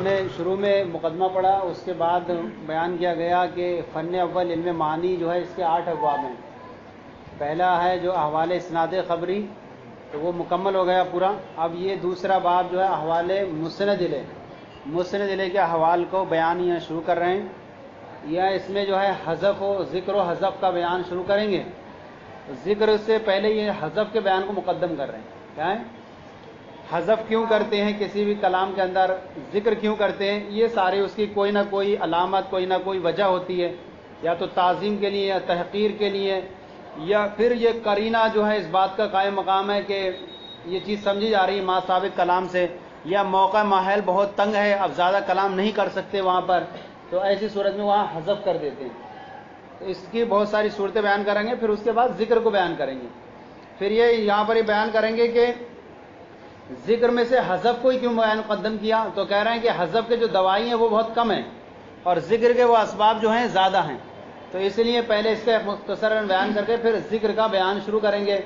نے شروع میں مقدمہ پڑھا، اس کے بعد بیان کیا گیا کہ فن اول علم معنی جو ہے اس کے 8 ابواب ہیں۔ پہلا ہے جو احوال اسناد خبری، تو وہ مکمل ہو گیا پورا۔ اب یہ دوسرا باب جو ہے احوال مسند الیہ کے احوال کو بیان یہاں شروع کر رہے ہیں، یا اس میں جو ہے حذف و ذکر و حذف کا بیان شروع کریں گے۔ ذکر سے پہلے یہ حذف کے بیان کو مقدم کر رہے ہیں۔ کیا ہے؟ حذف کیوں کرتے ہیں کسی بھی کلام کے اندر، ذکر کیوں کرتے ہیں، یہ سارے اس کی کوئی نہ کوئی علامت، کوئی نہ کوئی وجہ ہوتی ہے، یا تو تعظیم کے لیے یا تحقیر کے لیے، یا پھر یہ قرینہ جو ہے اس بات کا قائم مقام ہے کہ یہ چیز سمجھی جا رہی ہے ما ثابت کلام سے، یا موقع ماحول بہت تنگ ہے، اب زیادہ کلام نہیں کر سکتے وہاں پر، تو ایسی صورت میں وہاں حذف کر دیتے ہیں۔ تو اس کی بہت ساری صورتیں بیان کریں گے، پھر اس کے بعد ذکر کو بیان کریں گے۔ پھر یہ یہاں پر یہ بیان کریں گے کہ ذکر میں سے حذف کو ہی کیوں بیان مقدم کیا، تو کہہ رہے ہیں کہ حذف کے جو دوائی ہیں وہ بہت کم ہیں، اور ذکر کے وہ اسباب جو ہیں زیادہ ہیں، تو اس لیے پہلے اس کا مختصراً بیان کر کے پھر ذکر کا بیان شروع کریں گے۔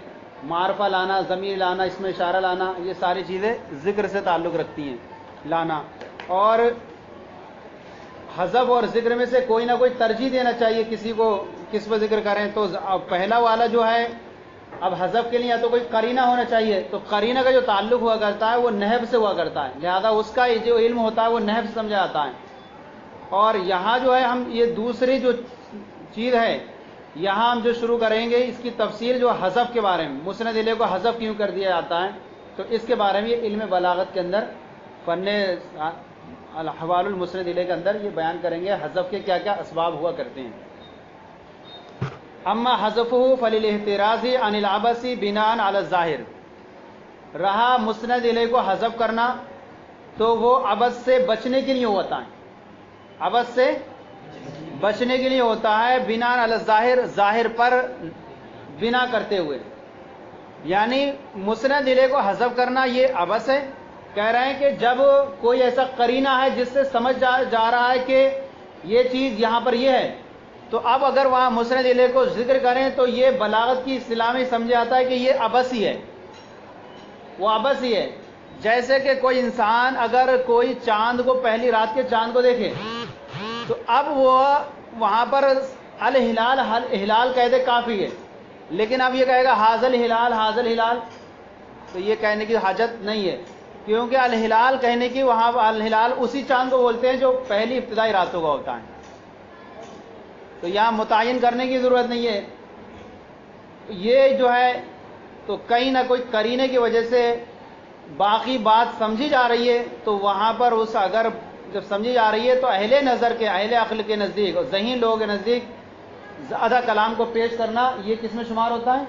معرفہ لانا، ضمیر لانا، اس میں اشارہ لانا، یہ ساری چیزیں ذکر سے تعلق رکھتی ہیں لانا۔ اور حذف اور ذکر میں سے کوئی نہ کوئی ترجیح دینا چاہیے کسی کو، کس پہ ذکر کریں، تو پہلا والا جو ہے اب حذف کے لیے یا تو کوئی قرینہ ہونا چاہیے، تو قرینہ کا جو تعلق ہوا کرتا ہے وہ نحو سے ہوا کرتا ہے، لہذا اس کا جو علم ہوتا ہے وہ نحو سے سمجھا جاتا ہے۔ اور یہاں جو ہے ہم یہ دوسری جو چیز ہے یہاں ہم جو شروع کریں گے اس کی تفصیل جو حذف کے بارے میں، مسند الیہ کو حذف کیوں کر دیا جاتا ہے، تو اس کے بارے میں یہ علم بلاغت کے اندر فن احوال المسند الیہ کے اندر یہ بیان کریں گے حذف کے کیا کیا اسباب ہوا کرتے ہیں۔ اما حذفہ فللاحتراز عن العبث بناء علی الظاہر، رہا مسند الیہ کو حذف کرنا تو وہ عبث سے بچنے کے لیے ہوتا ہے، عبث سے بچنے کے لیے ہوتا ہے، بناء علی الظاہر، ظاہر پر بنا کرتے ہوئے، یعنی مسند الیہ کو حذف کرنا یہ عبث ہے۔ کہہ رہے ہیں کہ جب کوئی ایسا قرینہ ہے جس سے سمجھ جا رہا ہے کہ یہ چیز یہاں پر یہ ہے، تو اب اگر وہاں مسند الیہ کو ذکر کریں تو یہ بلاغت کی اصطلاح میں سمجھا جاتا ہے کہ یہ عبث ہی ہے، وہ عبث ہی ہے۔ جیسے کہ کوئی انسان اگر کوئی چاند کو، پہلی رات کے چاند کو دیکھے، تو اب وہ وہاں پر الہلال ہلال کہہ دے کافی ہے، لیکن اب یہ کہے گا حاضل ہلال حاضل ہلال، تو یہ کہنے کی حاجت نہیں ہے، کیونکہ الہلال کہنے کی وہاں الہلال اسی چاند کو بولتے ہیں جو پہلی ابتدائی راتوں کا ہوتا ہے، تو یہاں متعین کرنے کی ضرورت نہیں ہے۔ یہ جو ہے تو کہیں نہ کوئی قرینے کی وجہ سے باقی بات سمجھی جا رہی ہے، تو وہاں پر اس اگر جب سمجھی جا رہی ہے تو اہل نظر کے، اہل عقل کے نزدیک اور ذہین لوگوں کے نزدیک زیادہ کلام کو پیش کرنا یہ کس میں شمار ہوتا ہے؟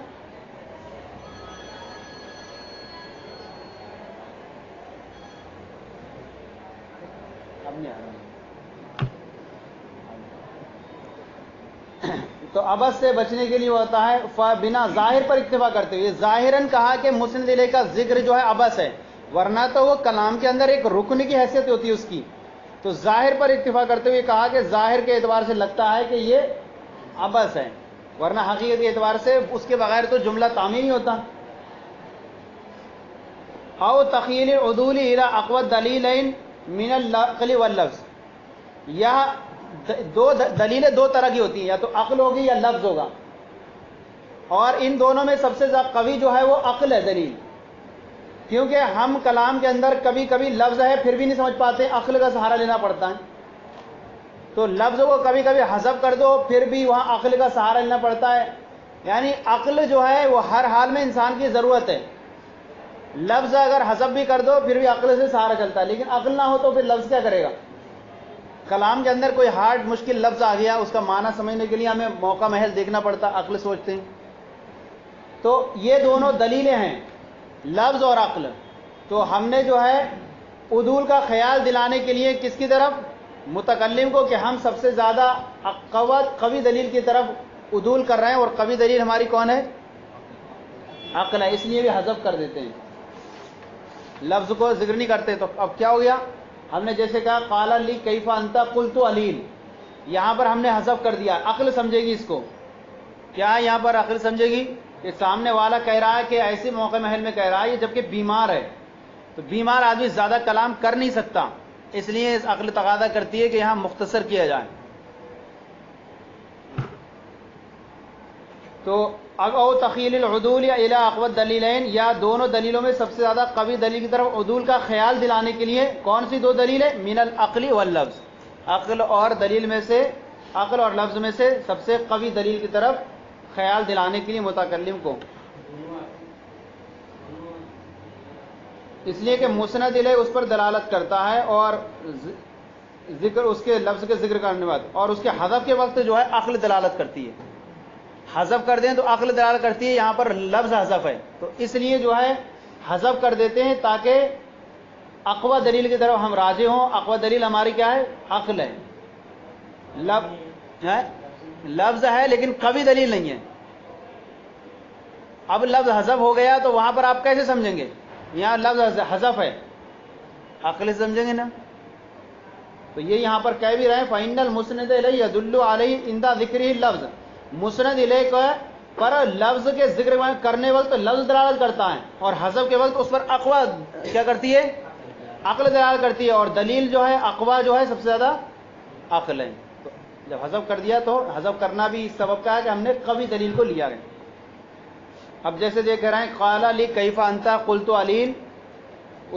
اب نہیں آ رہا۔ تو عبث سے بچنے کے لیے ہوتا ہے بنا ظاہر پر اکتفا کرتے ہوئے، ظاہراً کہا کہ مسند الیہ کا ذکر جو ہے عبث ہے، ورنہ تو وہ کلام کے اندر ایک رکن کی حیثیت ہوتی ہے اس کی، تو ظاہر پر اکتفا کرتے ہوئے کہا کہ ظاہر کے اعتبار سے لگتا ہے کہ یہ عبث ہے، ورنہ حقیقت اعتبار سے اس کے بغیر تو جملہ تعمیر نہیں ہوتا۔ او تخیل عدول الی اقوى دلیلین من العقل واللفظ، یا دو دلیلیں دو طرح کی ہوتی ہیں، یا تو عقل ہوگی یا لفظ ہوگا، اور ان دونوں میں سب سے زیادہ قوی جو ہے وہ عقل ہے دلیل، کیونکہ ہم کلام کے اندر کبھی کبھی لفظ ہے پھر بھی نہیں سمجھ پاتے، عقل کا سہارا لینا پڑتا ہے، تو لفظ کو کبھی کبھی حذف کر دو پھر بھی وہاں عقل کا سہارا لینا پڑتا ہے، یعنی عقل جو ہے وہ ہر حال میں انسان کی ضرورت ہے، لفظ اگر حذف بھی کر دو پھر بھی عقل سے سہارا چلتا ہے، لیکن عقل نہ ہو تو پھر لفظ کیا کرے گا؟ کلام کے اندر کوئی ہارڈ مشکل لفظ آ گیا، اس کا معنی سمجھنے کے لیے ہمیں موقع محل دیکھنا پڑتا، عقل سوچتے ہیں، تو یہ دونوں دلیلیں ہیں، لفظ اور عقل، تو ہم نے جو ہے عدول کا خیال دلانے کے لیے کس کی طرف؟ متکلم کو، کہ ہم سب سے زیادہ قوی دلیل کی طرف عدول کر رہے ہیں، اور قوی دلیل ہماری کون ہے؟ عقل ہے، اس لیے بھی حذف کر دیتے ہیں، لفظ کو ذکر نہیں کرتے۔ تو اب کیا ہو گیا؟ ہم نے جیسے کہا قال لی کیف انت قلت علیل، یہاں پر ہم نے حذف کر دیا، عقل سمجھے گی اس کو، کیا یہاں پر عقل سمجھے گی کہ سامنے والا کہہ رہا ہے کہ ایسے موقع محل میں کہہ رہا ہے جبکہ بیمار ہے، تو بیمار آدمی زیادہ کلام کر نہیں سکتا، اس لیے اس عقل تقاضا کرتی ہے کہ یہاں مختصر کیا جائے. تو او تخیل العدول یا الی اقوى دلیلین، یا دونوں دلیلوں میں سب سے زیادہ قوی دلیل کی طرف عدول کا خیال دلانے کے لیے کون سی دو دلیلیں؟ من العقل واللفظ، عقل اور دلیل میں سے، عقل اور لفظ میں سے سب سے قوی دلیل کی طرف خیال دلانے کے لیے متکلم کو. اس لیے کہ مسند الیہ اس پر دلالت کرتا ہے، اور ذکر اس کے لفظ کے ذکر کرنے بعد، اور اس کے حذف کے وقت جو ہے عقل دلالت کرتی ہے. حذف کر دیں تو عقل دلالت کرتی ہے، یہاں پر لفظ حذف ہے تو اس لیے جو ہے حذف کر دیتے ہیں تاکہ اقوی دلیل کی طرف ہم راجع ہوں. اقوی دلیل ہماری کیا ہے؟ عقل ہے. لفظ ہے لیکن قوی دلیل نہیں ہے. اب لفظ حذف ہو گیا تو وہاں پر آپ کیسے سمجھیں گے؟ یہاں لفظ حذف ہے، عقل سے سمجھیں گے نا. تو یہ یہاں پر کہہ بھی رہے ہیں فَإِنَّ الْمُسْنَدَ إِلَيْهِ يَدُلُّ عَلَيْهِ عِنْدَ ذِكْرِهِ اللَّفْظ، مسند الیہ کو پر لفظ کے ذکر کرنے وقت لفظ دلالت کرتا ہے، اور حذف کے وقت اس پر اقوی کیا کرتی ہے؟ عقل دلالت کرتی ہے. اور دلیل جو ہے اقوی جو ہے سب سے زیادہ عقل ہے. تو جب حذف کر دیا تو حذف کرنا بھی اس سبب کا ہے کہ ہم نے قوی دلیل کو لیا ہے. اب جیسے دیکھ رہے ہیں قال لی کیف انت قلت علیل،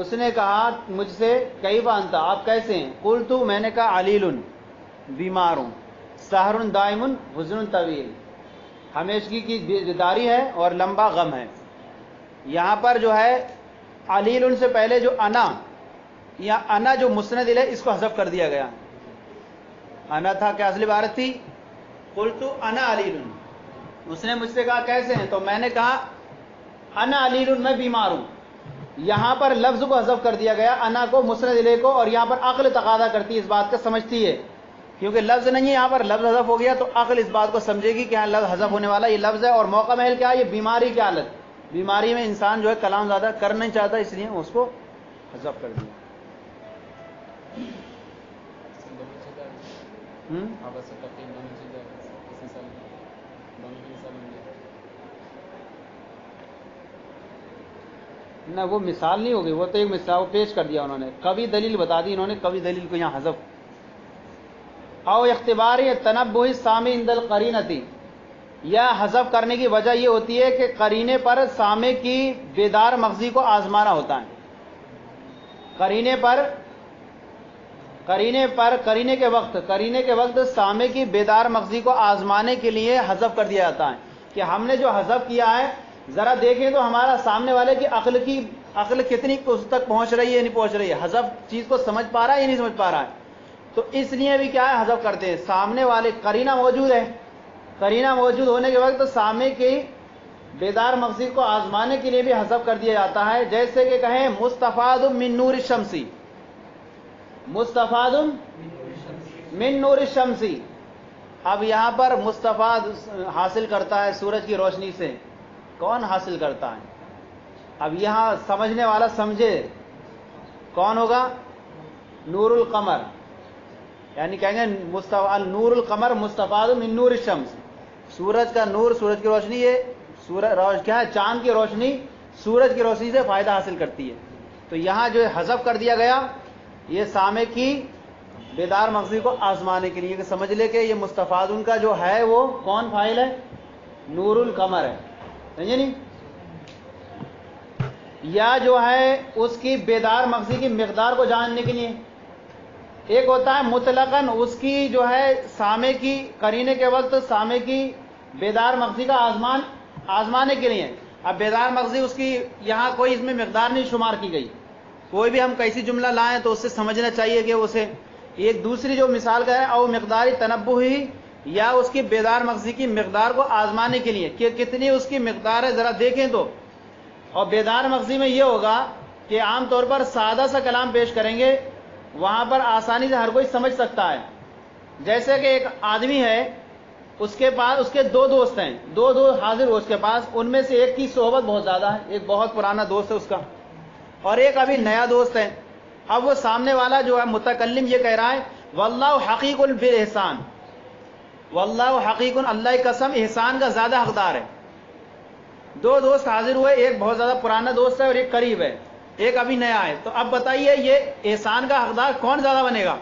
اس نے کہا مجھ سے کیف انت آپ کیسے ہیں، قلت میں نے کہا علیل بیمار ہوں، سحر دائم حزن طویل ہمیشگی کی بیداری ہے اور لمبا غم ہے. یہاں پر جو ہے علیل سے پہلے جو انا، یا انا جو مسند الیہ اس کو حذف کر دیا گیا. انا تھا کہ اصلی عبارت تھی قلت انا علیل، اس نے مجھ سے کہا کیسے ہیں تو میں نے کہا انا علیل میں بیمار ہوں. یہاں پر لفظ کو حذف کر دیا گیا، انا کو مسند الیہ کو، اور یہاں پر عقل تقاضا کرتی ہے اس بات کا، سمجھتی ہے کیونکہ لفظ نہیں ہے یہاں پر، لفظ حذف ہو گیا تو عقل اس بات کو سمجھے گی کہ یہاں لفظ حذف ہونے والا یہ لفظ ہے. اور موقع محل کیا ہے؟ یہ بیماری کی حالت، بیماری میں انسان جو ہے کلام زیادہ کر نہیں چاہتا، اس لیے اس کو حذف کر دیا. نہ وہ مثال نہیں ہوگی، وہ تو ایک مثال پیش کر دیا انہوں نے، قوی دلیل بتا دی انہوں نے، قوی دلیل کو یہاں حذف. او اختبار تنبہ سامع عند القرینتی، یا حذف کرنے کی وجہ یہ ہوتی ہے کہ قرینے پر سامع کی بیدار مغزی کو آزمانا ہوتا ہے. قرینے کے وقت سامع کی بیدار مغزی کو آزمانے کے لیے حذف کر دیا جاتا ہے کہ ہم نے جو حذف کیا ہے ذرا دیکھیں تو ہمارا سامنے والے کی عقل کتنی اس تک پہنچ رہی ہے نہیں پہنچ رہی ہے، حذف چیز کو سمجھ پا رہا ہے یا نہیں سمجھ پا رہا ہے. تو اس لیے بھی کیا ہے حذف کرتے ہیں، سامنے والے قرینہ موجود ہے، قرینہ موجود ہونے کے وقت سامع کی بیدار مغزی کو آزمانے کے لیے بھی حذف کر دیا جاتا ہے. جیسے کہ کہیں مستفاد من نور الشمس، مستفاد من نور الشمس. اب یہاں پر مستفاد حاصل کرتا ہے سورج کی روشنی سے، کون حاصل کرتا ہے؟ اب یہاں سمجھنے والا سمجھے کون ہوگا؟ نور القمر، یعنی کہیں گے نور القمر مستفاد من نور الشمس، سورج کا نور، سورج کی روشنی، یہ سورج کیا ہے؟ چاند کی روشنی سورج کی روشنی سے فائدہ حاصل کرتی ہے. تو یہاں جو حذف کر دیا گیا یہ سامع کی بیدار مغزی کو آزمانے کے لیے، کہ سمجھ لے کہ یہ مستفاد ان کا جو ہے وہ کون فاعل ہے؟ نور القمر ہے، سمجھے نہیں؟ یا جو ہے اس کی بیدار مغزی کی مقدار کو جاننے کے لیے. ایک ہوتا ہے مطلقاً اس کی جو ہے سامع کی قرینے کے وقت سامع کی بیدار مغزی کا آزمانے کے لیے. اب بیدار مغزی اس کی یہاں کوئی اس میں مقدار نہیں شمار کی گئی، کوئی بھی ہم کیسی جملہ لائیں تو اس سے سمجھنا چاہیے کہ اسے ایک دوسری جو مثال کا ہے او مقداری تنبہ ہی، یا اس کی بیدار مغزی کی مقدار کو آزمانے کے لیے کہ کتنی اس کی مقدار ہے ذرا دیکھیں تو. اور بیدار مغزی میں یہ ہوگا کہ عام طور پر سادہ سا کلام پیش کریں گے، وہاں پر آسانی سے ہر کوئی سمجھ سکتا ہے. جیسے کہ ایک آدمی ہے، اس کے پاس اس کے دو دوست ہیں، دو حاضر ہو اس کے پاس، ان میں سے ایک کی صحبت بہت زیادہ ہے، ایک بہت پرانا دوست ہے اس کا، اور ایک ابھی نیا دوست ہے. اب وہ سامنے والا جو ہے متکلم یہ کہہ رہا ہے واللہ حقیق بالاحسان، واللہ حقیق، اللہ کی قسم احسان کا زیادہ حقدار ہے. دو دوست حاضر ہوئے، ایک بہت زیادہ پرانا دوست ہے اور ایک قریب ہے. ایک ابھی نیا ہے. تو اب بتائیے یہ احسان کا حقدار کون زیادہ بنے گا؟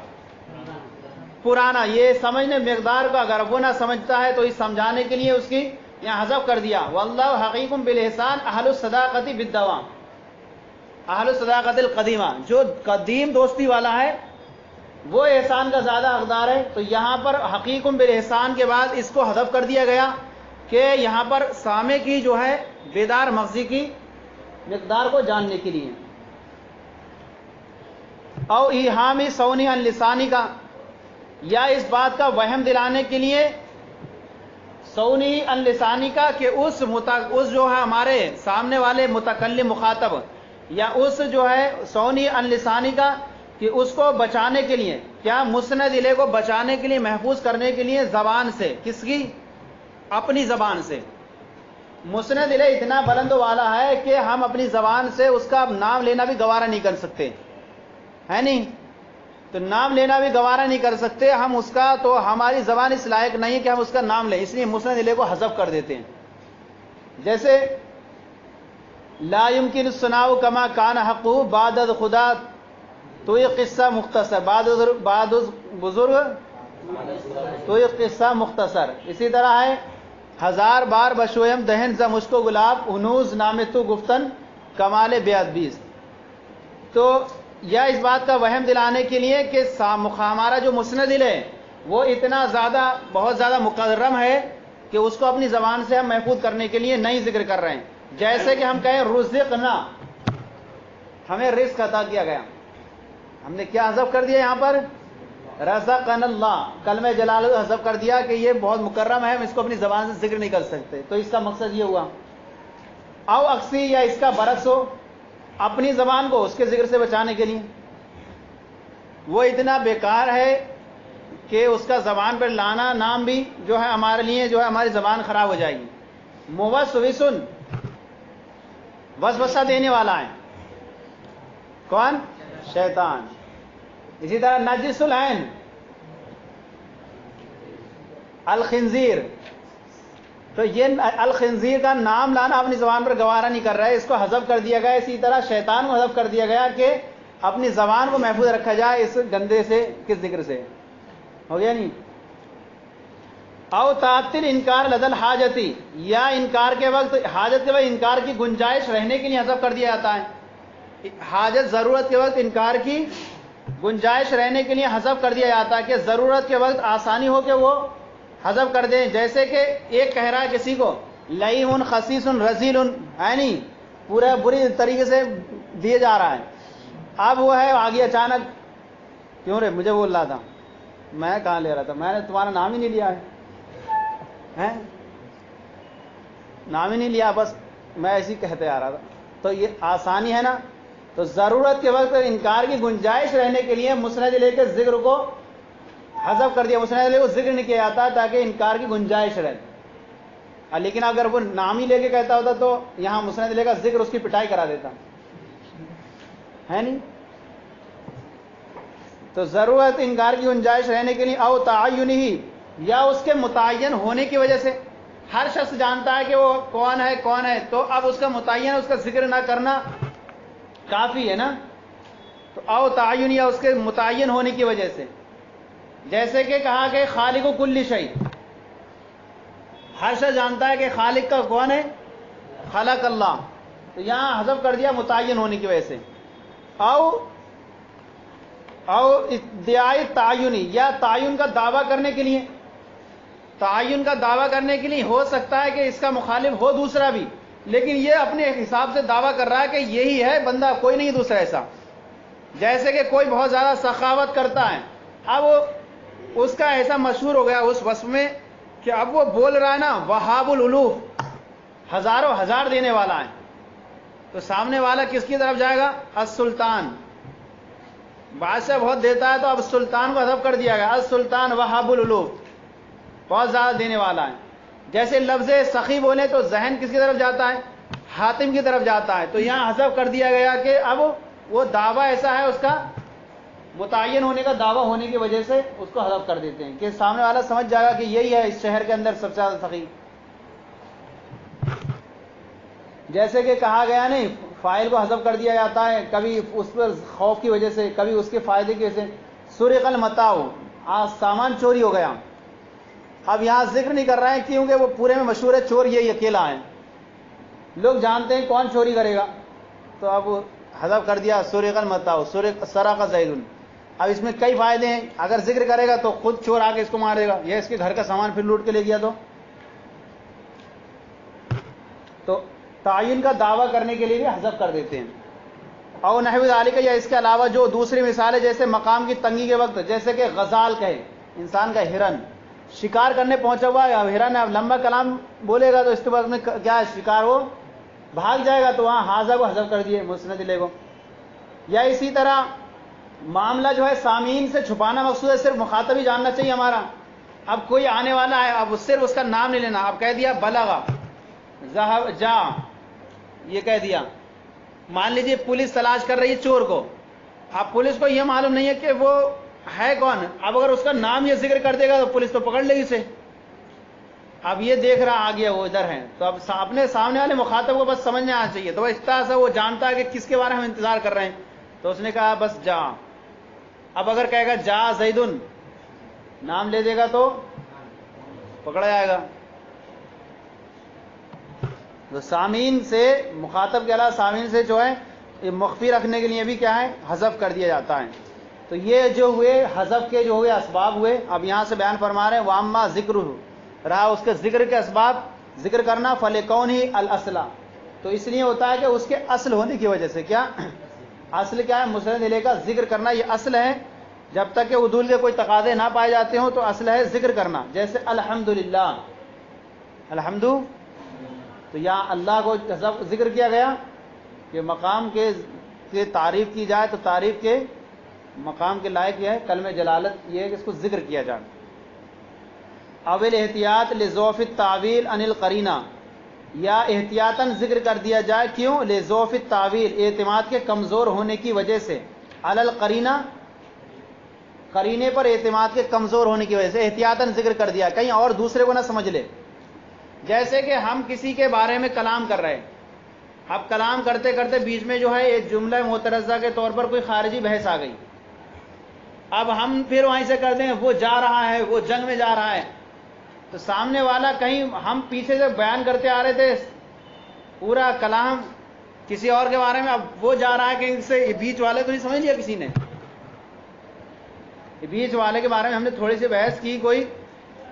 پرانا. یہ سمجھنے مقدار کو اگر وہ نہ سمجھتا ہے تو اس سمجھانے کے لیے اس کی یہاں حذف کر دیا. واللہ حقیقم بالاحسان اہل الصداقت بالدوام، اہل الصداقت القدیمہ، جو قدیم دوستی والا ہے وہ احسان کا زیادہ حقدار ہے. تو یہاں پر حقیقم بالاحسان کے بعد اس کو حذف کر دیا گیا کہ یہاں پر سامع کی جو ہے بیدار مغزی کی مقدار کو جاننے کے لیے. او ایہامی سونی عن لسانی کا، یا اس بات کا وہم دلانے کے لیے سونی عن لسانی کا کہ اس جو ہے ہمارے سامنے والے متکلم مخاطب، یا اس جو ہے سونی عن لسانی کا کہ اس کو بچانے کے لیے، کیا مسند الیہ کو بچانے کے لیے، محفوظ کرنے کے لیے زبان سے. کس کی؟ اپنی زبان سے. مسند الیہ اتنا بلند والا ہے کہ ہم اپنی زبان سے اس کا نام لینا بھی گوارا نہیں کر سکتے، ہے نہیں؟ تو نام لینا بھی گوارا نہیں کر سکتے ہم اس کا، تو ہماری زبان اس لائق نہیں ہے کہ ہم اس کا نام لیں، اس لیے مسند الیہ کو حذف کر دیتے ہیں. جیسے لا يمکن الثناء کما کان حقہ بعد خدا، تو یہ قصہ مختصر، بعد بزرگ تو یہ قصہ مختصر. اسی طرح ہے ہزار بار بشویم دہن ز مشک و گلاب ہنوز نام تو گفتن کمال بے ادبیز. تو یا اس بات کا وہم دلانے کے لیے کہ ہمارا جو مسند ہے وہ اتنا زیادہ، بہت زیادہ مکرم ہے کہ اس کو اپنی زبان سے ہم محفوظ کرنے کے لیے نہیں ذکر کر رہے ہیں. جیسے کہ ہم کہیں رزقنا، ہمیں رزق عطا کیا گیا، ہم نے کیا حذف کر دیا یہاں پر؟ رزقنا اللہ، کلمہ جلالہ حذف کر دیا کہ یہ بہت مکرم ہے، ہم اس کو اپنی زبان سے ذکر نہیں کر سکتے. تو اس کا مقصد یہ ہوا. او اکسی، یا اس کا برعکس ہو، اپنی زبان کو اس کے ذکر سے بچانے کے لیے. وہ اتنا بیکار ہے کہ اس کا زبان پر لانا نام بھی جو ہے ہمارے لیے جو ہے ہماری زبان خراب ہو جائے گی. موسوسن، وسوسہ دینے والا ہے. کون؟ شیطان. اسی طرح نجس العین، الخنزیر. تو یہ الخنزیر کا نام لانا اپنی زبان پر گوارا نہیں کر رہا ہے، اس کو حذف کر دیا گیا. اسی طرح شیطان کو حذف کر دیا گیا کہ اپنی زبان کو محفوظ رکھا جائے اس گندے سے، کس ذکر سے. ہو گیا نہیں؟ او تعطل انکار لدل حاجتی، یا انکار کے وقت، حاجت کے وقت انکار کی گنجائش رہنے کے لیے حذف کر دیا جاتا ہے. حاجت، ضرورت کے وقت انکار کی گنجائش رہنے کے لیے حذف کر دیا جاتا ہے کہ ضرورت کے وقت آسانی ہو کہ وہ حذف کر دیں. جیسے کہ ایک کہہ رہا ہے کسی کو لئیم خسیس رذیل، ہے نہیں، پورا بری طریقے سے دیے جا رہا ہے. اب وہ ہے آگے اچانک، کیوں رے مجھے بول رہا تھا، میں کہاں لے رہا تھا، میں نے تمہارا نام ہی نہیں لیا ہے، نام ہی نہیں لیا، بس میں ایسے کہتے آ رہا تھا. تو یہ آسانی ہے نا. تو ضرورت کے وقت انکار کی گنجائش رہنے کے لیے مسند الیہ کے ذکر کو حذف کر دیا. مسند الیہ کو ذکر نہیں کیا جاتا تاکہ انکار کی گنجائش رہے. لیکن اگر وہ نام ہی لے کے کہتا ہوتا تو یہاں مسند الیہ کا ذکر اس کی پٹائی کرا دیتا، ہے نہیں. تو ضرورت انکار کی گنجائش رہنے کے لیے. او تعینہ، یا اس کے متعین ہونے کی وجہ سے، ہر شخص جانتا ہے کہ وہ کون ہے کون ہے، تو اب اس کا متعین، اس کا ذکر نہ کرنا کافی ہے نا. تو او تعین، یا اس کے متعین ہونے کی وجہ سے. جیسے کہ کہا کہ خالق کل شیء، ہر شخص جانتا ہے کہ خالق کا کون ہے؟ خلق اللہ. تو یہاں حذف کر دیا متعین ہونے کی وجہ سے. او ادعاء تعین، یا تعین کا دعویٰ کرنے کے لیے. تعین کا دعویٰ کرنے کے لیے ہو سکتا ہے کہ اس کا مخالف ہو دوسرا بھی، لیکن یہ اپنے حساب سے دعویٰ کر رہا ہے کہ یہی ہے بندہ، کوئی نہیں دوسرا ایسا. جیسے کہ کوئی بہت زیادہ سخاوت کرتا ہے، اب اس کا ایسا مشہور ہو گیا اس وصف میں کہ اب وہ بول رہا ہے نا وہاب الالوف، ہزاروں ہزار دینے والا ہے. تو سامنے والا کس کی طرف جائے گا؟ السلطان. بادشاہ بہت دیتا ہے تو اب سلطان کو حذف کر دیا گیا، السلطان وہاب الالوف، بہت زیادہ دینے والا ہے. جیسے لفظ سخی بولے تو ذہن کس کی طرف جاتا ہے؟ حاتم کی طرف جاتا ہے. تو یہاں حذف کر دیا گیا کہ اب وہ دعویٰ ایسا ہے، اس کا متعین ہونے کا دعویٰ ہونے کی وجہ سے اس کو حذف کر دیتے ہیں کہ سامنے والا سمجھ جائے گا کہ یہی ہے اس شہر کے اندر سب سے زیادہ سخی. جیسے کہ کہا گیا نہیں فاعل کو حذف کر دیا جاتا ہے، کبھی اس پر خوف کی وجہ سے، کبھی اس کے فائدے کی وجہ سے. سرق المتاع، سامان چوری ہو گیا. اب یہاں ذکر نہیں کر رہے ہیں کیونکہ وہ پورے میں مشہور ہے چور یہ اکیلا ہے، لوگ جانتے ہیں کون چوری کرے گا، تو اب حذف کر دیا سرق المتاع، سرق زید. اب اس میں کئی فائدے ہیں، اگر ذکر کرے گا تو خود چور آ کے اس کو مارے گا، یا اس کے گھر کا سامان پھر لوٹ کے لے گیا. تو تعین کا دعویٰ کرنے کے لیے بھی حذف کر دیتے ہیں. او نحو ذالک، یا اس کے علاوہ جو دوسری مثال ہے جیسے مقام کی تنگی کے وقت، جیسے کہ غزال کہے انسان کا ہرن شکار کرنے پہنچا ہوا ہے، اب ہرن اب لمبا کلام بولے گا تو اس کے بعد میں کیا ہے شکار وہ بھاگ جائے گا، تو وہاں حاضہ کو حذف کر دیے مسند الیہ کو. یا اسی طرح معاملہ جو ہے سامعین سے چھپانا مقصود ہے، صرف مخاطب ہی جاننا چاہیے ہمارا. اب کوئی آنے والا ہے، اب صرف اس کا نام نہیں لینا، اب کہہ دیا بلغا ذهب جا، یہ کہہ دیا. مان لیجیے پولیس تلاش کر رہی ہے چور کو، اب پولیس کو یہ معلوم نہیں ہے کہ وہ ہے کون، اب اگر اس کا نام یہ ذکر کر دے گا تو پولیس تو پکڑ لے گی اسے. اب یہ دیکھ رہا آ گیا وہ ادھر ہے، تو اب اپنے سامنے والے مخاطب کو بس سمجھنے آنا چاہیے، تو اس طرح سے وہ جانتا ہے کہ کس کے بارے میں ہم انتظار کر رہے ہیں. تو اس نے کہا بس جا. اب اگر کہے گا جا زیدن، نام لے دے گا تو پکڑا جائے گا. تو سامعین سے، مخاطب کے علاوہ سامعین سے جو ہے مخفی رکھنے کے لیے بھی کیا ہے حذف کر دیا جاتا ہے. تو یہ جو ہوئے حذف کے جو ہوئے اسباب ہوئے. اب یہاں سے بیان فرما رہے ہیں واما ذکر رہا اس کے ذکر کے اسباب، ذکر کرنا فلکون ہی الاصل، تو اس لیے ہوتا ہے کہ اس کے اصل ہونے کی وجہ سے. کیا اصل کیا ہے؟ مسند الیہ کا ذکر کرنا یہ اصل ہے. جب تک کہ عدول کے کوئی تقاضے نہ پائے جاتے ہوں تو اصل ہے ذکر کرنا. جیسے الحمدللہ، الحمد، تو یہاں اللہ کو ذکر کیا گیا کہ مقام کے تعریف کی جائے تو تعریف کے مقام کے لائق یہ ہے کلمہ جلالت، یہ ہے کہ اس کو ذکر کیا جائے. اول احتیاط لذوف التعویل عن القرینہ، یا احتیاطاً ذکر کر دیا جائے، کیوں؟ لذوف التعویل، اعتماد کے کمزور ہونے کی وجہ سے، علی القرینہ، قرینے پر اعتماد کے کمزور ہونے کی وجہ سے احتیاطاً ذکر کر دیا، کہیں اور دوسرے کو نہ سمجھ لے. جیسے کہ ہم کسی کے بارے میں کلام کر رہے ہیں، اب کلام کرتے کرتے بیچ میں جو ہے ایک جملہ معترضہ کے طور پر کوئی خارجی بحث آ گئی، اب ہم پھر وہیں سے کر دیں وہ جا رہا ہے، وہ جنگ میں جا رہا ہے، تو سامنے والا کہیں ہم پیچھے سے بیان کرتے آ رہے تھے پورا کلام کسی اور کے بارے میں، اب وہ جا رہا ہے کہ اس سے بیچ والے کو نہیں سمجھ لیا کسی نے، بیچ والے کے بارے میں ہم نے تھوڑی سی بحث کی کوئی،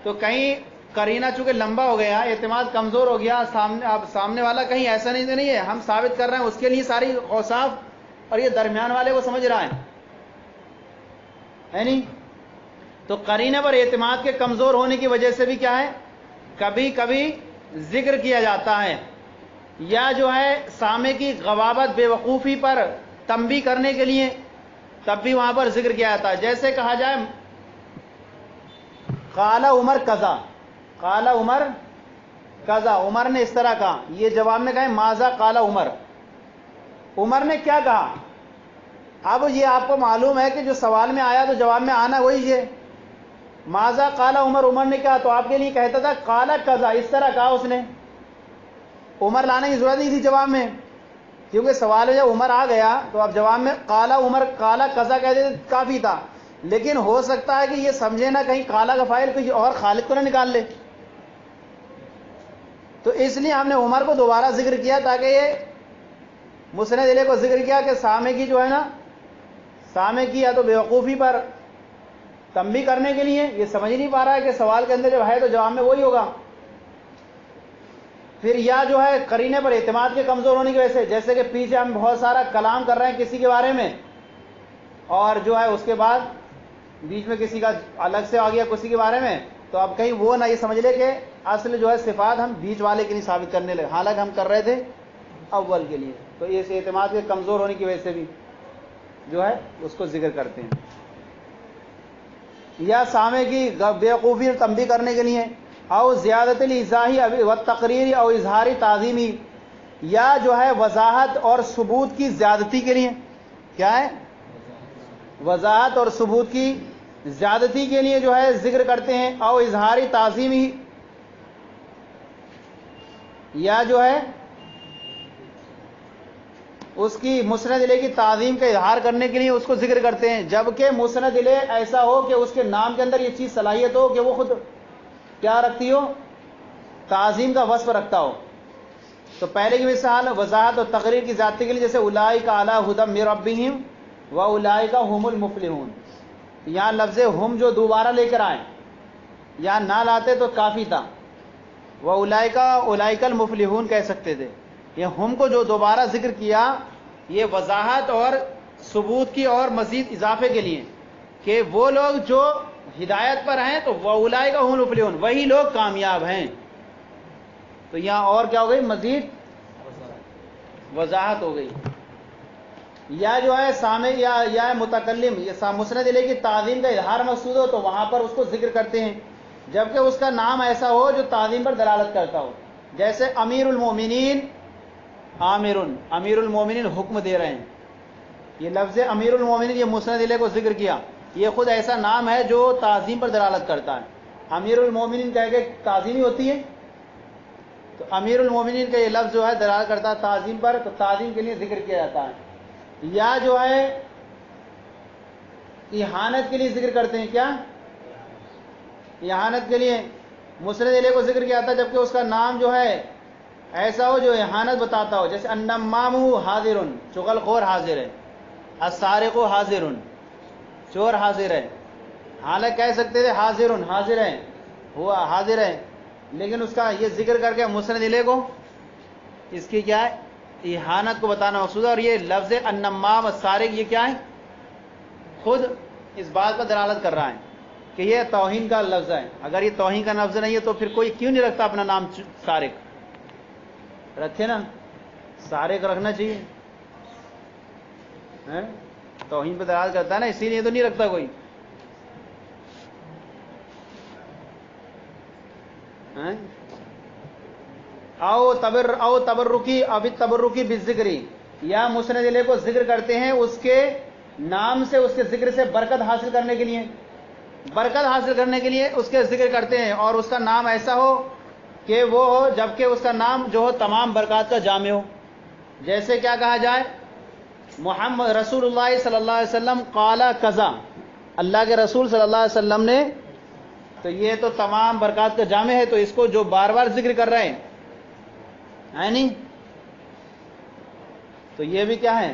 تو کہیں قرینہ چونکہ لمبا ہو گیا، اعتماد کمزور ہو گیا، اب سامنے والا کہیں ایسا نہیں ہے ہم ثابت کر رہے ہیں اس کے لیے ساری اوصاف، اور یہ درمیان والے کو سمجھ رہا ہے نہیں. تو قرینے پر اعتماد کے کمزور ہونے کی وجہ سے بھی کیا ہے کبھی کبھی ذکر کیا جاتا ہے، یا جو ہے سامع کی غوابت بے وقوفی پر تنبیہ کرنے کے لیے تب بھی وہاں پر ذکر کیا جاتا ہے. جیسے کہا جائے قال عمر قضا، قال عمر قضا، عمر نے اس طرح کہا، یہ جواب میں کہیں ماذا قال عمر، عمر نے کیا کہا. اب یہ آپ کو معلوم ہے کہ جو سوال میں آیا تو جواب میں آنا وہی ہے. ماذا قال عمر، عمر نے کہا، تو آپ کے لیے کہتا تھا قال قضا، اس طرح کہا اس نے، عمر لانے کی ضرورت نہیں تھی جواب میں، کیونکہ سوال میں جب عمر آ گیا تو اب جواب میں قال عمر قال قضا کہہ دیتے کافی تھا. لیکن ہو سکتا ہے کہ یہ سمجھے نا کہیں قال کا فاعل کوئی اور خالد کو نہ نکال لے، تو اس لیے ہم نے عمر کو دوبارہ ذکر کیا تاکہ یہ مسند الیہ کو ذکر کیا کہ سامع کی جو ہے نا، سامع کی یا تو بیوقوفی پر تنبیہ کرنے کے لیے، یہ سمجھ نہیں پا رہا ہے کہ سوال کے اندر جب ہے تو جواب میں وہی ہوگا. پھر یا جو ہے قرینے پر اعتماد کے کمزور ہونے کی وجہ سے، جیسے کہ پیچھے ہم بہت سارا کلام کر رہے ہیں کسی کے بارے میں، اور جو ہے اس کے بعد بیچ میں کسی کا الگ سے آ گیا کسی کے بارے میں، تو اب کہیں وہ نہ یہ سمجھ لے کہ اصل جو ہے صفات ہم بیچ والے کے لیے ثابت کرنے لگے، حالانکہ ہم کر رہے تھے اول کے لیے. تو اس اعتماد کے کمزور ہونے کی وجہ سے بھی جو ہے اس کو ذکر کرتے ہیں. یا سامع کی بیوقوفی اور تنبیہ کرنے کے لیے، او زیادت الازاحی و تقریری او اظہاری تعظیمی، یا جو ہے وضاحت اور ثبوت کی زیادتی کے لیے، کیا ہے وضاحت اور ثبوت کی زیادتی کے لیے جو ہے ذکر کرتے ہیں، او اظہاری تعظیمی، یا جو ہے اس کی مسند الہ کی تعظیم کا اظہار کرنے کے لیے اس کو ذکر کرتے ہیں، جبکہ مسند الہ ایسا ہو کہ اس کے نام کے اندر یہ چیز صلاحیت ہو کہ وہ خود کیا رکھتی ہو، تعظیم کا وصف رکھتا ہو۔ تو پہلے کی مثال وضاحت اور تقریر کی ذاتی کے لیے جیسے اولئک علی ھدی من ربہم واولئک ھم المفلحون، یہاں لفظ ہم جو دوبارہ لے کر آئے، یہاں نہ لاتے تو کافی تھا، اولئک المفلحون کہہ سکتے تھے، یہ ہم کو جو دوبارہ ذکر کیا یہ وضاحت اور ثبوت کی اور مزید اضافے کے لیے کہ وہ لوگ جو ہدایت پر ہیں تو واولئک ھم المفلحون، وہی لوگ کامیاب ہیں۔ تو یہاں اور کیا ہو گئی، مزید وضاحت ہو گئی۔ یا جو ہے سامع یا متکلم یہ مسند الہ کی تعظیم کا اظہار مقصود ہو تو وہاں پر اس کو ذکر کرتے ہیں، جبکہ اس کا نام ایسا ہو جو تعظیم پر دلالت کرتا ہو، جیسے امیر المومنین عامرن، امیر المومنین حکم دے رہے ہیں، یہ لفظ امیر المومنین یہ مسند الہ کو ذکر کیا، یہ خود ایسا نام ہے جو تعظیم پر دلالت کرتا ہے۔ امیر المومنین کہہ کے تعظیم ہی ہوتی ہے، تو امیر المومنین کا یہ لفظ جو ہے دلالت کرتا ہے تعظیم پر، تو تعظیم کے لیے ذکر کیا جاتا ہے۔ یا جو ہے اہانت کے لیے ذکر کرتے ہیں، کیا اہانت کے لیے مسند الہ کو ذکر کیا جاتا ہے، جبکہ اس کا نام جو ہے ایسا ہو جو اہانت بتاتا ہو، جیسے النمام حاضر، چغل خور حاضر ہے، السارق حاضر، چور حاضر ہے، حالانکہ کہہ سکتے تھے حاضر حاضر ہے، ہوا حاضر ہے، لیکن اس کا یہ ذکر کر کے مسند الہ کو اس کی کیا ہے اہانت کو بتانا مقصود ہے۔ اور یہ لفظ النمام السارق یہ کیا ہے، خود اس بات پر دلالت کر رہا ہے کہ یہ توہین کا لفظ ہے۔ اگر یہ توہین کا لفظ نہیں ہے تو پھر کوئی کیوں نہیں رکھتا اپنا نام سارق؟ رکھے نا، سارق رکھنا چاہیے، توہین پہ دلالت کرتا ہے نا، اسی لیے تو نہیں رکھتا کوئی۔ او تبرکی اب تبرکی بالذکری، یا مسند الہ کو ذکر کرتے ہیں اس کے نام سے، اس کے ذکر سے برکت حاصل کرنے کے لیے، برکت حاصل کرنے کے لیے اس کے ذکر کرتے ہیں، اور اس کا نام ایسا ہو کہ وہ ہو جبکہ اس کا نام جو ہو تمام برکات کا جامع ہو۔ جیسے کیا کہا جائے، محمد رسول اللہ صلی اللہ علیہ وسلم قال کذا، اللہ کے رسول صلی اللہ علیہ وسلم نے، تو یہ تو تمام برکات کا جامع ہے، تو اس کو جو بار بار ذکر کر رہے ہیں ہے نہیں، تو یہ بھی کیا ہے،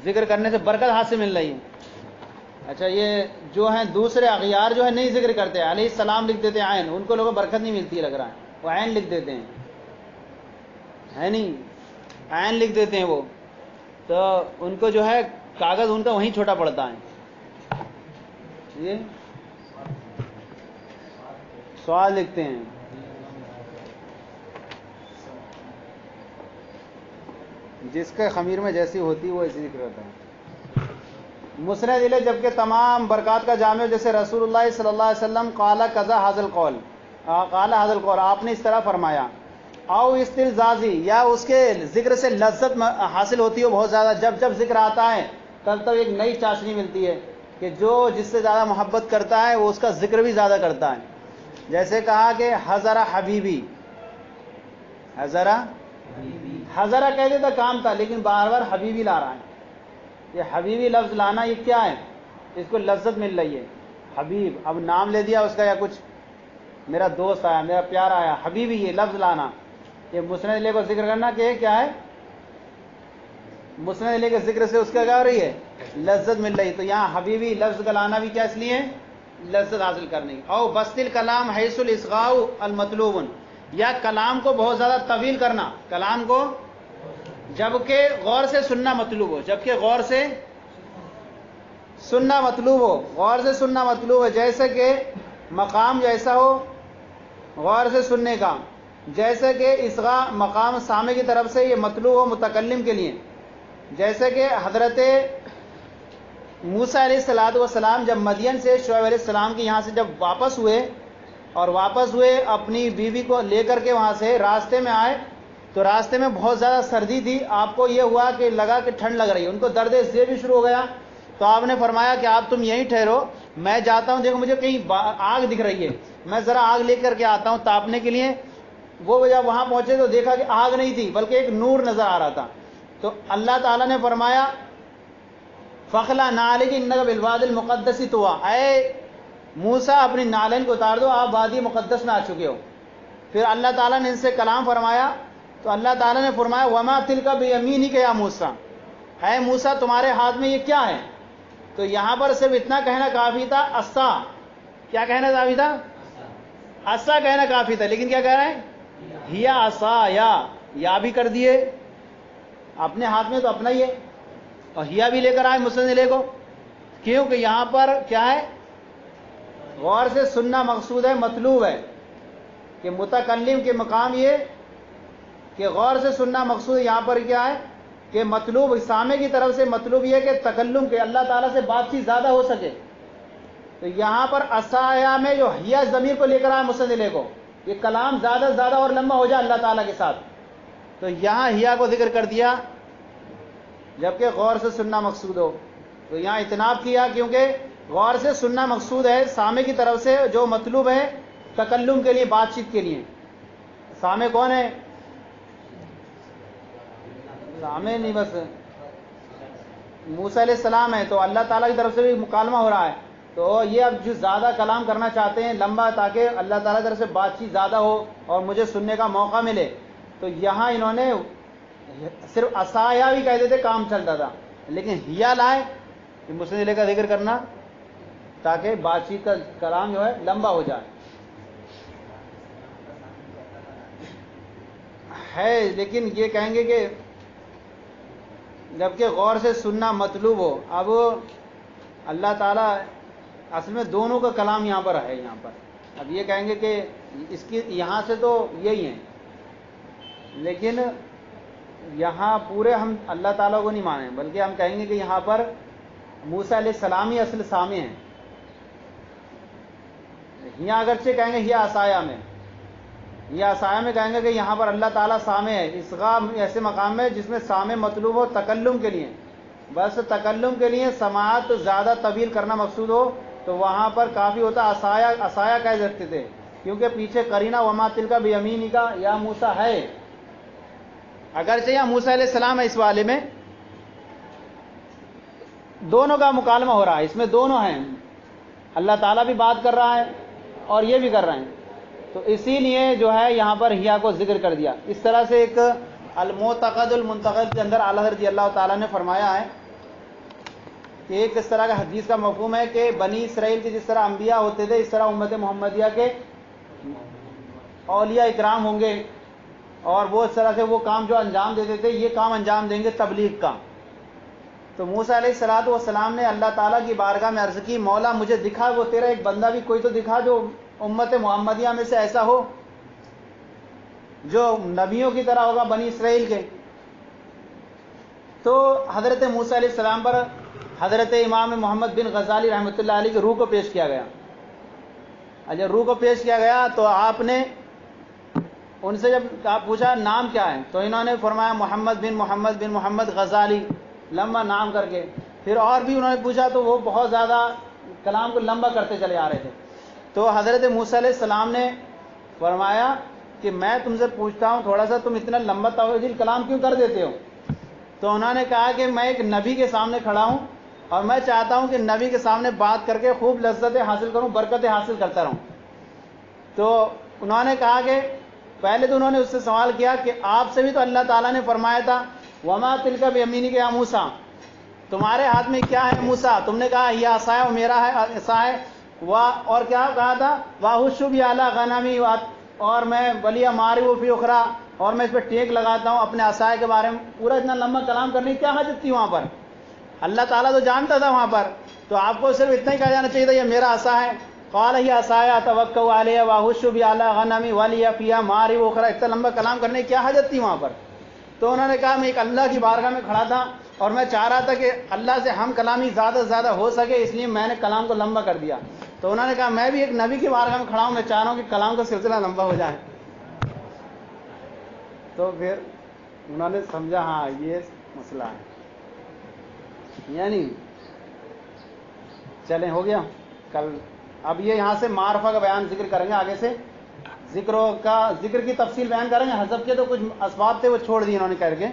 ذکر کرنے سے برکت حاصل مل رہی ہے۔ اچھا یہ جو ہیں دوسرے اغیار جو ہے نہیں ذکر کرتے، علیہ السلام لکھ دیتے ہیں عین، ان کو لوگوں برکت نہیں ملتی لگ رہا ہے، وہ عین لکھ دیتے ہیں، ہے نہیں، عین لکھ دیتے ہیں وہ، تو ان کو جو ہے کاغذ ان کا وہیں چھوٹا پڑتا ہے، یہ سوال لکھتے ہیں۔ جس کے خمیر میں جیسی ہوتی وہ اسی ذکر ہوتا ہے۔ مسند الہ جبکہ تمام برکات کا جامع، جیسے رسول اللہ صلی اللہ علیہ وسلم قال کذا حاضل قول، قال حاضل قول، آپ نے اس طرح فرمایا، او استلزازی، یا اس کے ذکر سے لذت حاصل ہوتی ہو بہت زیادہ، جب جب ذکر آتا ہے تب ایک نئی چاشنی ملتی ہے کہ جو جس سے زیادہ محبت کرتا ہے وہ اس کا ذکر بھی زیادہ کرتا ہے۔ جیسے کہا کہ حضر حبیبی، حضرہ کہہ دیتا کام تھا، لیکن بار بار حبیبی لا رہا ہے، یہ حبیبی لفظ لانا یہ کیا ہے، اس کو لذت مل رہی ہے، حبیب، اب نام لے دیا اس کا یا کچھ، میرا دوست آیا، میرا پیار آیا، حبیبی یہ لفظ لانا، یہ مسند الہ کو ذکر کرنا کہ کیا ہے، مسند الہ کے ذکر سے اس کا کیا ہو رہی ہے، لذت مل رہی، تو یہاں حبیبی لفظ کا لانا بھی کیا اس لیے، لذت حاصل کرنے کی۔ او بسط الکلام حیث الاصغاء المطلوب، یا کلام کو بہت زیادہ طویل کرنا، کلام کو جبکہ غور سے سننا مطلوب ہو، جبکہ غور سے سننا مطلوب ہو، غور سے سننا مطلوب ہے، جیسے کہ مقام جیسا ہو غور سے سننے کا، جیسے کہ اصغاء مقام سامع کی طرف سے یہ مطلوب ہو متکلم کے لیے، جیسے کہ حضرت موسیٰ علیہ السلام جب مدین سے شعیب علیہ السلام کے یہاں سے جب واپس ہوئے اپنی بیوی کو لے کر کے وہاں سے راستے میں آئے، تو راستے میں بہت زیادہ سردی تھی، آپ کو یہ ہوا کہ لگا کہ ٹھنڈ لگ رہی ہے، ان کو درد ذیل بھی شروع ہو گیا، تو آپ نے فرمایا کہ آپ تم یہیں ٹھہرو، میں جاتا ہوں، دیکھو مجھے کہیں آگ دکھ رہی ہے، میں ذرا آگ لے کر کے آتا ہوں تاپنے کے لیے، وہ جب وہاں پہنچے تو دیکھا کہ آگ نہیں تھی بلکہ ایک نور نظر آ رہا تھا. تو اللہ تعالیٰ نے فرمایا فخلا نعلک انک بالوادی المقدس طویٰ، اے موسیٰ اپنی نالین کو اتار دو، آپ وادی مقدس میں آ چکے ہو. پھر اللہ تعالیٰ نے ان سے کلام فرمایا تو اللہ تعالیٰ نے فرمایا وما تلک بیمینک یا موسیٰ، اے موسیٰ تمہارے ہاتھ میں یہ کیا ہے؟ تو یہاں پر صرف اتنا کہنا کافی تھا، عصا. کیا کہنا کافی تھا؟ عصا کہنا کافی تھا. لیکن کیا کہہ رہے ہیں؟ ہیا عصا یا بھی کر دیے. اپنے ہاتھ میں تو اپنا ہی ہے، اور ہیا بھی لے کر آئے مسند لے کو. کیونکہ یہاں پر کیا ہے؟ غور سے سننا مقصود ہے، مطلوب ہے کہ متکلم کے مقام یہ کہ غور سے سننا مقصود یہاں پر کیا ہے کہ مطلوب سامع کی طرف سے مطلوب یہ کہ تکلم کے اللہ تعالیٰ سے بات چیت زیادہ ہو سکے. تو یہاں پر عصایا میں جو ہیا ضمیر کو لے کر آئے مستدل کو، یہ کلام زیادہ سے زیادہ اور لمبا ہو جائے اللہ تعالیٰ کے ساتھ، تو یہاں ہیا کو ذکر کر دیا جبکہ غور سے سننا مقصود ہو. تو یہاں اتناب کیا کیونکہ غور سے سننا مقصود ہے سامع کی طرف سے، جو مطلوب ہے تکلم کے لیے، بات چیت کے لیے. سامع کون ہے؟ سامع نہیں بس موسیٰ علیہ السلام ہے. تو اللہ تعالیٰ کی طرف سے بھی مکالمہ ہو رہا ہے. تو یہ اب جو زیادہ کلام کرنا چاہتے ہیں لمبا، تاکہ اللہ تعالیٰ کی طرف سے بات چیت زیادہ ہو اور مجھے سننے کا موقع ملے، تو یہاں انہوں نے صرف عصایا بھی کہتے تھے، کام چلتا تھا. لیکن ہیا لائے کہ مسند کا ذکر کرنا تاکہ بات چیت کا کلام جو ہے لمبا ہو جائے ہے. لیکن یہ کہیں گے کہ جبکہ غور سے سننا مطلوب ہو. اب اللہ تعالیٰ اصل میں دونوں کا کلام یہاں پر ہے. یہاں پر اب یہ کہیں گے کہ اس کی یہاں سے تو یہی ہیں، لیکن یہاں پورے ہم اللہ تعالیٰ کو نہیں مانیں، بلکہ ہم کہیں گے کہ یہاں پر موسیٰ علیہ السلام ہی اصل سامع ہیں. یہاں اگرچہ کہیں گے یہ عصایا میں، یہ عصایا میں کہیں گے کہ یہاں پر اللہ تعالیٰ سامع ہے. اصغاء ایسے مقام میں جس میں سامع مطلوب ہو تکلم کے لیے، بس تکلم کے لیے سماعت زیادہ طویل کرنا مقصود ہو، تو وہاں پر کافی ہوتا عصایا. عصایا کہہ سکتے تھے کیونکہ پیچھے قرینہ وما تلک بیمینک یا موسیٰ ہے. اگرچہ یہاں موسیٰ علیہ السلام ہے، اس والے میں دونوں کا مکالمہ ہو رہا ہے. اس میں دونوں ہیں، اللہ تعالیٰ بھی بات کر رہا ہے اور یہ بھی کر رہے ہیں. تو اسی لیے جو ہے یہاں پر ہیا کو ذکر کر دیا. اس طرح سے ایک المعتقد المنتقد کے اندر اعلیٰ رضی اللہ تعالیٰ نے فرمایا ہے کہ ایک اس طرح کا حدیث کا مفہوم ہے کہ بنی اسرائیل کے جس طرح انبیاء ہوتے تھے، اس طرح امت محمدیہ کے اولیاء اکرام ہوں گے، اور وہ اس طرح سے وہ کام جو انجام دیتے تھے یہ کام انجام دیں گے تبلیغ کا. تو موسیٰ علیہ الصلوۃ والسلام نے اللہ تعالیٰ کی بارگاہ میں عرض کی مولا مجھے دکھا وہ تیرا ایک بندہ بھی کوئی تو دکھا جو امت محمدیہ میں سے ایسا ہو جو نبیوں کی طرح ہوگا بنی اسرائیل کے. تو حضرت موسیٰ علیہ السلام پر حضرت امام محمد بن غزالی رحمۃ اللہ علیہ کی روح کو پیش کیا گیا. جب روح کو پیش کیا گیا تو آپ نے ان سے جب آپ پوچھا نام کیا ہے تو انہوں نے فرمایا محمد بن محمد غزالی، لمبا نام کر کے. پھر اور بھی انہوں نے پوچھا تو وہ بہت زیادہ کلام کو لمبا کرتے چلے آ رہے تھے. تو حضرت موسیٰ علیہ السلام نے فرمایا کہ میں تم سے پوچھتا ہوں تھوڑا سا تم اتنا لمبا طویل کلام کیوں کر دیتے ہو؟ تو انہوں نے کہا کہ میں ایک نبی کے سامنے کھڑا ہوں اور میں چاہتا ہوں کہ نبی کے سامنے بات کر کے خوب لذتیں حاصل کروں، برکتیں حاصل کرتا رہوں. تو انہوں نے کہا کہ پہلے تو انہوں نے اس سے سوال کیا کہ آپ سے بھی تو اللہ تعالیٰ نے فرمایا تھا وما تلک بیمینک یا موسیٰ، تمہارے ہاتھ میں کیا ہے موسیٰ؟ تم نے کہا یہ عصا ہے، میرا ہے عصا ہے. اور کیا کہا تھا؟ واحش بھی اعلیٰ غنمی، اور میں ولی ماری وہ فی اخرا، اور میں اس پہ ٹیک لگاتا ہوں اپنے عصائے کے بارے میں. پورا اتنا لمبا کلام کرنے کی کیا حاجت تھی وہاں پر؟ اللہ تعالیٰ تو جانتا تھا وہاں پر. تو آپ کو صرف اتنا ہی کہا جانا چاہیے تھا یہ میرا عصا ہے. قال ہی عصایا اتوکل علیہ واحش بھی اعلیٰ غنمی ولی فیہا ماری وہ اخرا. اتنا لمبا کلام کرنے کی کیا حاجت تھی وہاں پر؟ تو انہوں نے کہا میں ایک اللہ کی بارگاہ میں کھڑا تھا اور میں چاہ رہا تھا کہ اللہ سے ہم کلامی زیادہ سے زیادہ ہو سکے، اس لیے میں نے کلام کو لمبا کر دیا. تو انہوں نے کہا میں بھی ایک نبی کی بارگاہ میں کھڑا ہوں، میں چاہ رہا ہوں کہ کلام کا سلسلہ لمبا ہو جائے. تو پھر انہوں نے سمجھا ہاں یہ مسئلہ ہے. یعنی چلیں ہو گیا کل. اب یہ یہاں سے معرفہ کا بیان ذکر کریں گے آگے سے. ذکر کی تفصیل بیان کریں گے. حذف کے تو کچھ اسباب تھے وہ چھوڑ دیے انہوں نے کر کے.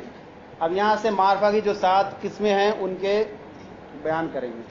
اب یہاں سے معرفہ کی جو 7 قسمیں ہیں ان کے بیان کریں گے.